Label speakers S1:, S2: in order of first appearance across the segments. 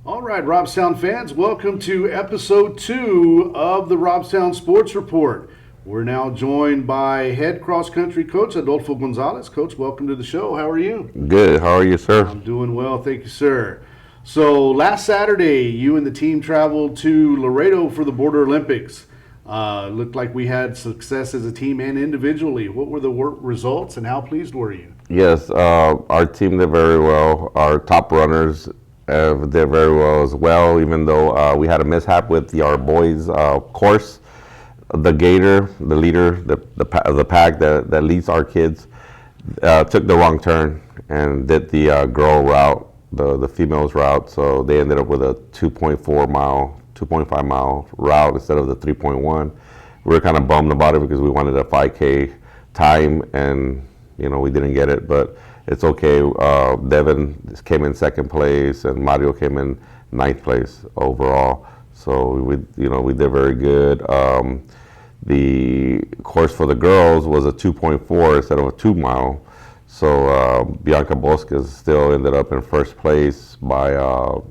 S1: All right, Robstown fans, welcome to episode 2 of the Robstown Sports Report. We're now joined by head cross country coach Adolfo Gonzalez. Coach, welcome to the show. How are you?
S2: Good. How are you, sir?
S1: I'm doing well, thank you, sir. So last Saturday, you and the team traveled to Laredo for the Border Olympics. Looked like we had success as a team and individually. What were the results and how pleased were you?
S2: Yes, our team did very well. Our top runners did very well as well, even though we had a mishap with our boys' course. The gator, the leader, the pack that leads our kids, took the wrong turn and did the girl route, the females route. So they ended up with a 2.4 mile, 2.5 mile route instead of the 3.1. We were kind of bummed about it because we wanted a 5K time and we didn't get it, but it's okay. Devin came in second place and Mario came in ninth place overall. So we did very good. The course for the girls was a 2.4 instead of a 2 mile. So Bianca Bosques still ended up in first place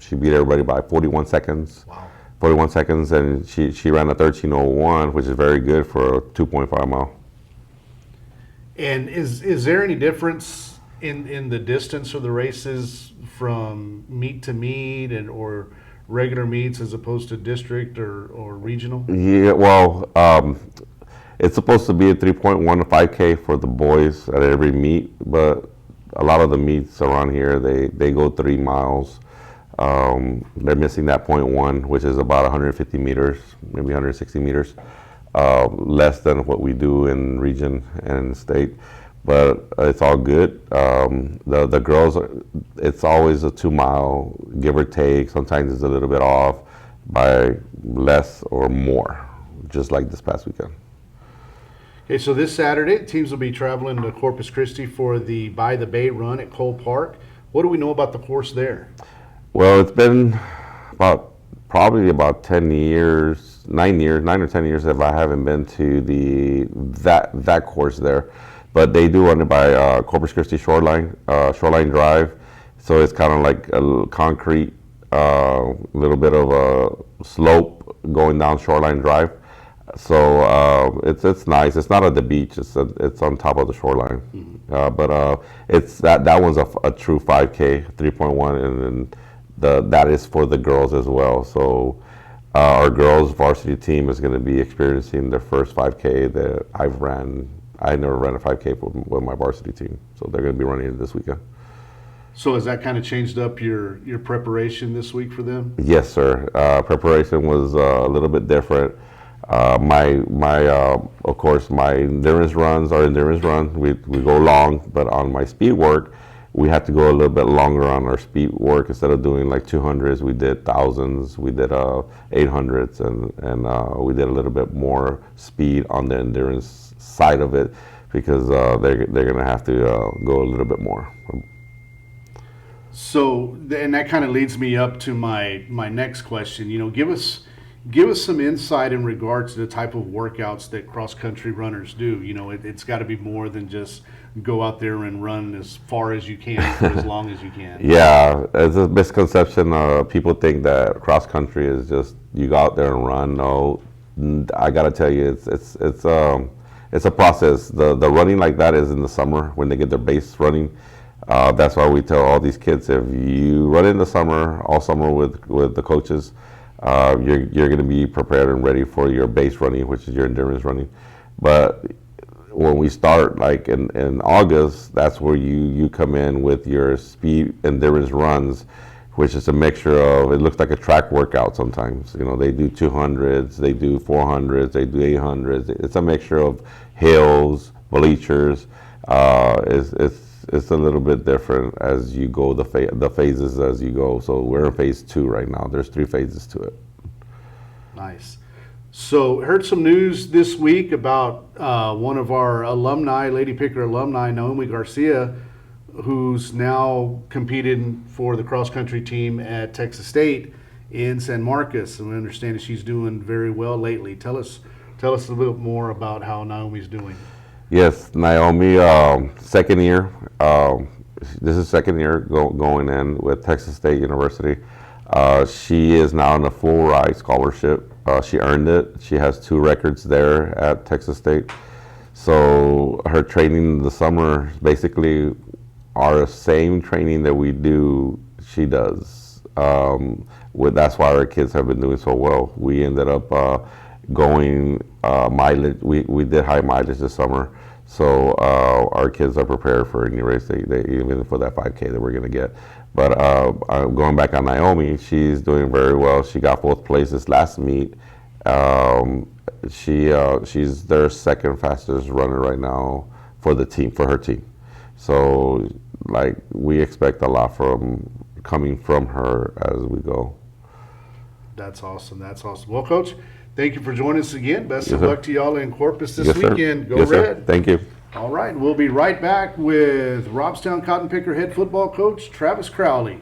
S2: she beat everybody by 41 seconds.
S1: Wow.
S2: 41 seconds, and she ran a 13:01, which is very good for a 2.5 mile.
S1: And is there any difference in the distance of the races from meet to meet or regular meets as opposed to district or regional?
S2: Yeah, well, it's supposed to be a 3.1 to 5K for the boys at every meet, but a lot of the meets around here, they go 3 miles. They're missing that 0.1, which is about 150 meters, maybe 160 meters, less than what we do in region and state. But it's all good. The girls, it's always a 2 mile, give or take. Sometimes it's a little bit off by less or more, just like this past weekend.
S1: Okay, so this Saturday, teams will be traveling to Corpus Christi for the By the Bay run at Cole Park. What do we know about the course there?
S2: Well, it's been probably about 10 years, 9 or 10 years if I haven't been to that course there. But they do run it by Corpus Christi Shoreline Drive. So it's kind of like a concrete, little bit of a slope going down Shoreline Drive. So it's nice. It's not at the beach. It's on top of the shoreline. Mm-hmm. But it's that one's a true 5K, 3.1, and that is for the girls as well. So our girls varsity team is going to be experiencing their first 5K that I've ran. I never ran a 5K with my varsity team, so they're going to be running it this weekend.
S1: So has that kind of changed up your preparation this week for them?
S2: Yes, sir. Preparation was a little bit different. Of course, my endurance runs are endurance runs. We go long, but on my speed work, we had to go a little bit longer on our speed work. Instead of doing like 200s, we did thousands. We did 800s, and we did a little bit more speed on the endurance side of it because they're going to have to go a little bit more.
S1: So, and that kind of leads me up to my next question. Give us some insight in regards to the type of workouts that cross country runners do. It's got to be more than just go out there and run as far as you can for as long as you can.
S2: Yeah, it's a misconception. People think that cross country is just you go out there and run. No, I got to tell you, it's a process. The running like that is in the summer when they get their base running. That's why we tell all these kids, if you run in the summer, all summer with the coaches, you're going to be prepared and ready for your base running, which is your endurance running. But when we start like in August, that's where you come in with your speed endurance runs, which is a mixture of, it looks like a track workout sometimes. They do 200s, they do 400s, they do 800s. It's a mixture of hills, bleachers. It's a little bit different as you go, the phases as you go. So we're in phase 2 right now. There's 3 phases to it.
S1: Nice. So heard some news this week about one of our alumni, Lady Picker alumni, Nyomi Garcia, who's now competing for the cross country team at Texas State in San Marcos. And we understand that she's doing very well lately. Tell us a little bit more about how Nyomi's doing.
S2: Yes, Nyomi, second year. This is second year going in with Texas State University. She is now on a full ride scholarship. She earned it. She has 2 records there at Texas State. So her training in the summer basically our same training that we do, she does. That's why our kids have been doing so well. We ended up going mileage. We did high mileage this summer. So our kids are prepared for any race, they even for that 5K that we're going to get. But going back on Nyomi, she's doing very well. She got 4th place this last meet. She's their 2nd fastest runner right now for the team, for her team. So like we expect a lot coming from her as we go.
S1: That's awesome. That's awesome. Well, Coach, thank you for joining us again. Best of
S2: sir.
S1: luck to y'all in Corpus this
S2: Yes, sir.
S1: weekend. Go
S2: Yes,
S1: Red.
S2: sir. Thank you.
S1: All right, we'll be right back with Robstown Cotton Picker head football coach Travis Crowley.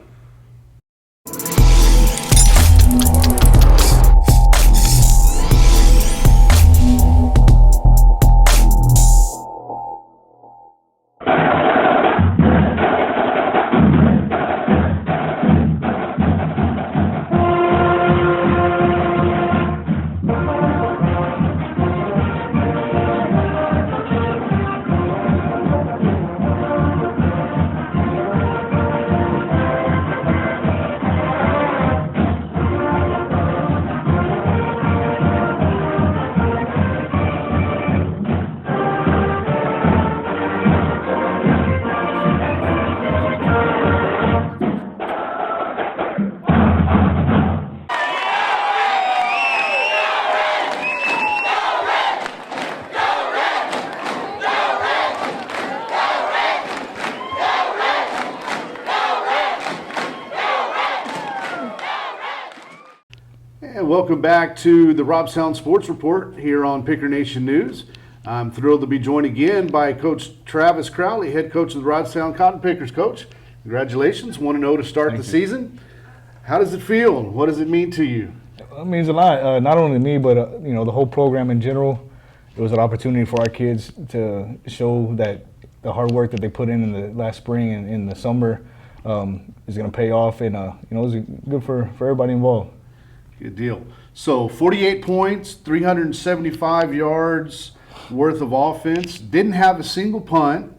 S1: And welcome back to the Robstown Sports Report here on Picker Nation News. I'm thrilled to be joined again by Coach Travis Crowley, head coach of the Robstown Cotton Pickers. Coach, congratulations, 1-0 to start the season. How does it feel? What does it mean to you?
S3: It means a lot, not only to me, but the whole program in general. It was an opportunity for our kids to show that the hard work that they put in the last spring and in the summer is going to pay off, and it was good for everybody involved.
S1: Good deal. So 48 points, 375 yards worth of offense. Didn't have a single punt.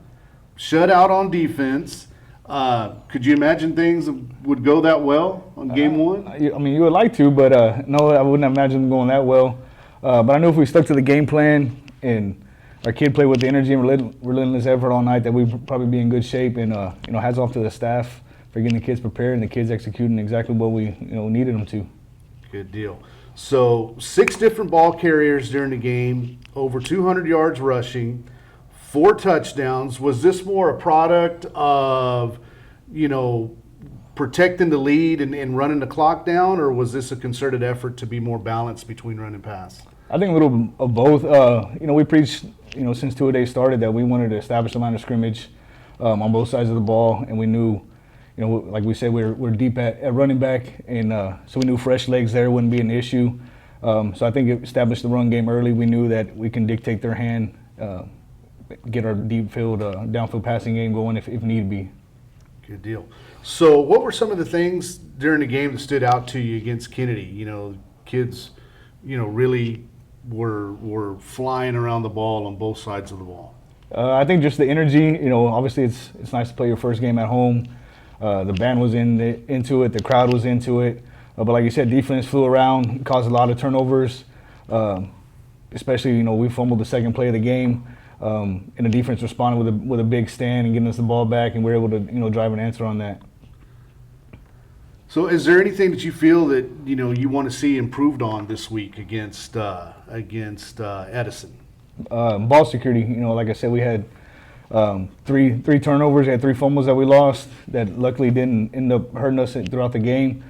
S1: Shut out on defense. Could you imagine things would go that well on game one?
S3: I mean, you would like to, but no, I wouldn't imagine them going that well. But I knew if we stuck to the game plan and our kid played with the energy and relentless effort all night, that we'd probably be in good shape. And hats off to the staff for getting the kids prepared and the kids executing exactly what we needed them to.
S1: Good deal. So 6 different ball carriers during the game, over 200 yards rushing, 4 touchdowns. Was this more a product of, protecting the lead and running the clock down, or was this a concerted effort to be more balanced between run and pass?
S3: I think a little of both. We preached, since two-a-day started that we wanted to establish the line of scrimmage on both sides of the ball, and we knew, like we said, we're deep at running back, and so we knew fresh legs there wouldn't be an issue. So I think it established the run game early. We knew that we can dictate their hand, get our deep field, downfield passing game going if need be.
S1: Good deal. So what were some of the things during the game that stood out to you against Kennedy? Kids, really were flying around the ball on both sides of the ball.
S3: I think just the energy, obviously it's nice to play your first game at home. The band was into it, the crowd was into it. But like you said, defense flew around, caused a lot of turnovers. Especially, we fumbled the second play of the game. And the defense responded with a big stand and getting us the ball back, and we were able to drive an answer on that.
S1: So is there anything that you feel that, you want to see improved on this week against Edison?
S3: Ball security, like I said, we had three turnovers, we had 3 fumbles that we lost that luckily didn't end up hurting us throughout the game.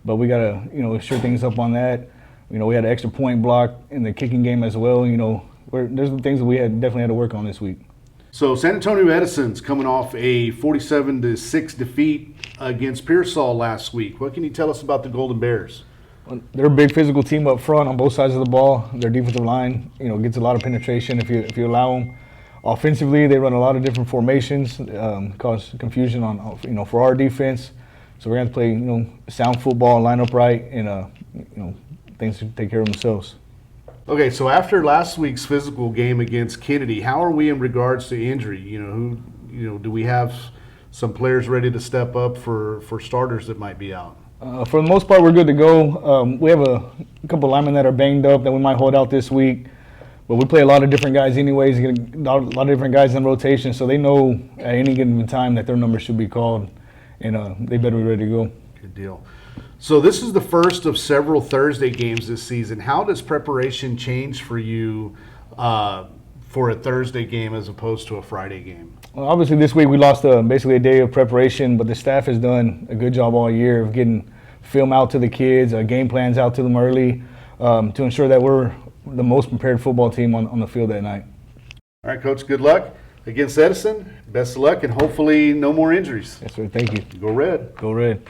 S3: But we got to, sure things up on that. We had an extra point block in the kicking game as well. There's some things that we definitely had to work on this week.
S1: So San Antonio Edison's coming off a 47-6 defeat against Pearsall last week. What can you tell us about the Golden Bears?
S3: They're a big physical team up front on both sides of the ball. Their defensive line, gets a lot of penetration if you allow them. Offensively, they run a lot of different formations, cause confusion on, for our defense. So we're going to play, sound football, line up right, and things to take care of themselves.
S1: Okay, so after last week's physical game against Kennedy, how are we in regards to injury? Do we have some players ready to step up for starters that might be out?
S3: For the most part, we're good to go. We have a couple linemen that are banged up that we might hold out this week. But we play a lot of different guys anyways, get a lot of different guys in rotation, so they know at any given time that their number should be called, and they better be ready to go.
S1: Good deal. So this is the first of several Thursday games this season. How does preparation change for you for a Thursday game as opposed to a Friday game?
S3: Well, obviously this week we lost basically a day of preparation, but the staff has done a good job all year of getting film out to the kids, game plans out to them early, to ensure that we're the most prepared football team on the field that night.
S1: All right, Coach, good luck against Edison. Best of luck, and hopefully no more injuries.
S3: Yes, sir. Thank you.
S1: Go Red.
S3: Go Red.